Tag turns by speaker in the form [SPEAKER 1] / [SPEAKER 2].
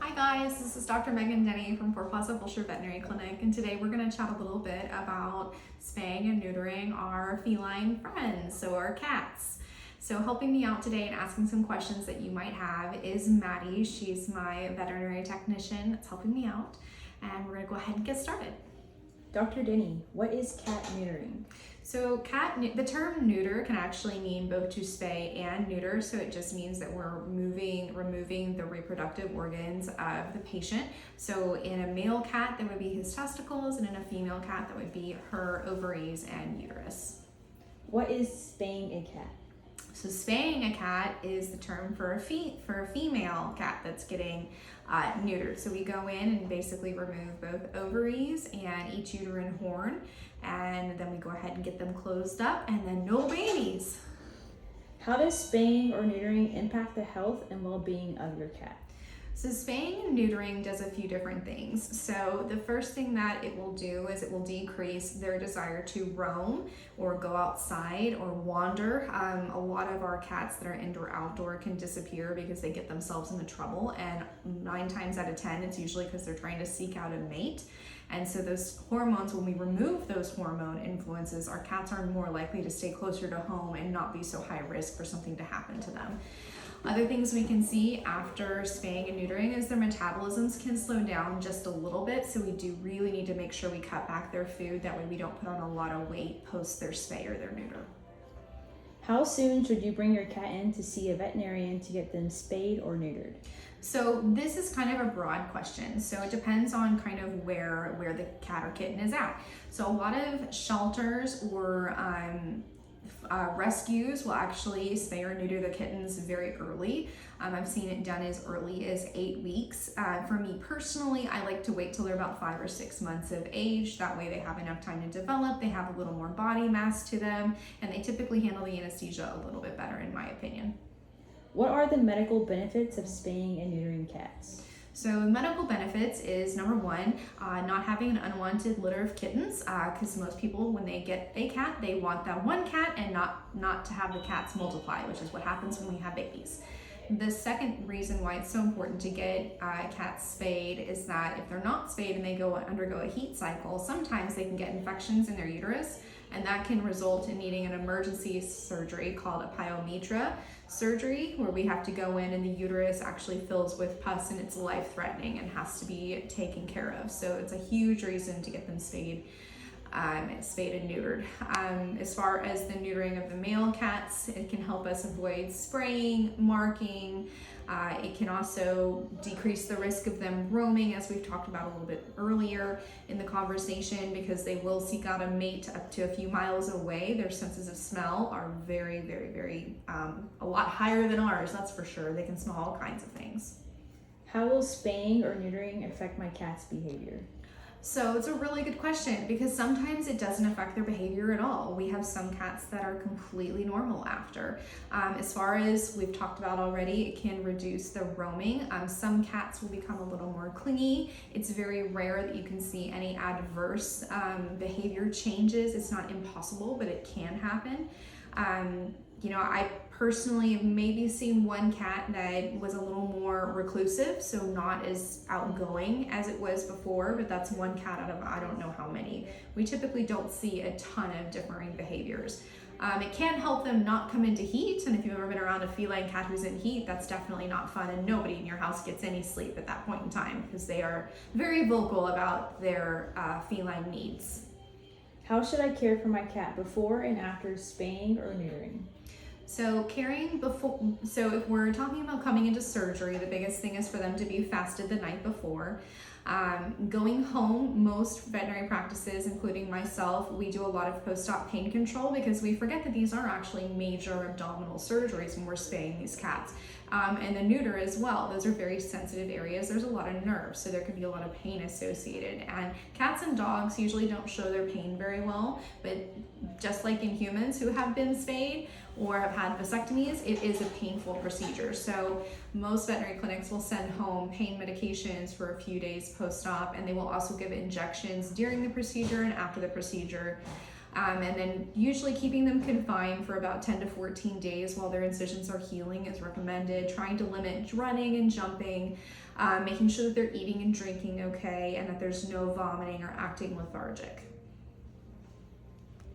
[SPEAKER 1] Hi guys, this is Dr. Meghan Denney from Four Paws Fulshear Veterinary Clinic, and today we're going to chat a little bit about spaying and neutering our feline friends, so our cats. So helping me out today and asking some questions that you might have is Maddie. She's my veterinary technician that's helping me out, and we're going to go ahead and get started.
[SPEAKER 2] Dr. Denney, what is cat neutering?
[SPEAKER 1] So the term neuter can actually mean both to spay and neuter. So it just means that we're removing the reproductive organs of the patient. So in a male cat, that would be his testicles, and in a female cat, that would be her ovaries and uterus.
[SPEAKER 2] What is spaying a cat?
[SPEAKER 1] So spaying a cat is the term for a female cat that's getting neutered. So we go in and basically remove both ovaries and each uterine horn, and then we go ahead and get them closed up, and then no babies.
[SPEAKER 2] How does spaying or neutering impact the health and well-being of your cat?
[SPEAKER 1] So spaying and neutering does a few different things. So the first thing that it will do is it will decrease their desire to roam or go outside or wander. A lot of our cats that are indoor-outdoor can disappear because they get themselves into trouble, and 9 times out of 10, it's usually because they're trying to seek out a mate. And so those hormones, when we remove those hormone influences, our cats are more likely to stay closer to home and not be so high risk for something to happen to them. Other things we can see after spaying and neutering is their metabolisms can slow down just a little bit, so we do really need to make sure we cut back their food. That way we don't put on a lot of weight post their spay or their neuter.
[SPEAKER 2] How soon should you bring your cat in to see a veterinarian to get them spayed or neutered?
[SPEAKER 1] So this is kind of a broad question. So it depends on kind of where the cat or kitten is at. So a lot of shelters or rescues will actually spay or neuter the kittens very early. I've seen it done as early as 8 weeks. For me personally, I like to wait till they're about 5 or 6 months of age. That way they have enough time to develop, they have a little more body mass to them, and they typically handle the anesthesia a little bit better, in my opinion.
[SPEAKER 2] What are the medical benefits of spaying and neutering cats?
[SPEAKER 1] So medical benefits is number one, not having an unwanted litter of kittens, because most people, when they get a cat, they want that one cat and not to have the cats multiply, which is what happens when we have babies. The second reason why it's so important to get cats spayed is that if they're not spayed and they undergo a heat cycle, sometimes they can get infections in their uterus, and that can result in needing an emergency surgery called a pyometra surgery, where we have to go in and the uterus actually fills with pus and it's life-threatening and has to be taken care of. So it's a huge reason to get them spayed and neutered. As far as the neutering of the male cats, it can help us avoid spraying, marking. It can also decrease the risk of them roaming, as we've talked about a little bit earlier in the conversation, because they will seek out a mate up to a few miles away. Their senses of smell are very, very, very, a lot higher than ours, that's for sure. They can smell all kinds of things.
[SPEAKER 2] How will spaying or neutering affect my cat's behavior?
[SPEAKER 1] So it's a really good question, because sometimes it doesn't affect their behavior at all. We have some cats that are completely normal after. As far as we've talked about already, it can reduce the roaming. Some cats will become a little more clingy. It's very rare that you can see any adverse behavior changes. It's not impossible, but it can happen. I personally have maybe seen one cat that was a little more reclusive, so not as outgoing as it was before, but that's one cat out of I don't know how many. We typically don't see a ton of differing behaviors. It can help them not come into heat, and if you've ever been around a feline cat who's in heat, that's definitely not fun, and nobody in your house gets any sleep at that point in time because they are very vocal about their feline needs.
[SPEAKER 2] How should I care for my cat before and after spaying or neutering?
[SPEAKER 1] So if we're talking about coming into surgery, the biggest thing is for them to be fasted the night before. Going home, most veterinary practices, including myself, we do a lot of post-op pain control because we forget that these are actually major abdominal surgeries when we're spaying these cats. And the neuter as well. Those are very sensitive areas. There's a lot of nerves, so there can be a lot of pain associated. And cats and dogs usually don't show their pain very well, but just like in humans who have been spayed or have had vasectomies, it is a painful procedure. So most veterinary clinics will send home pain medications for a few days post-op, and they will also give injections during the procedure and after the procedure. And then usually keeping them confined for about 10 to 14 days while their incisions are healing is recommended. Trying to limit running and jumping. making sure that they're eating and drinking okay, and that there's no vomiting or acting lethargic.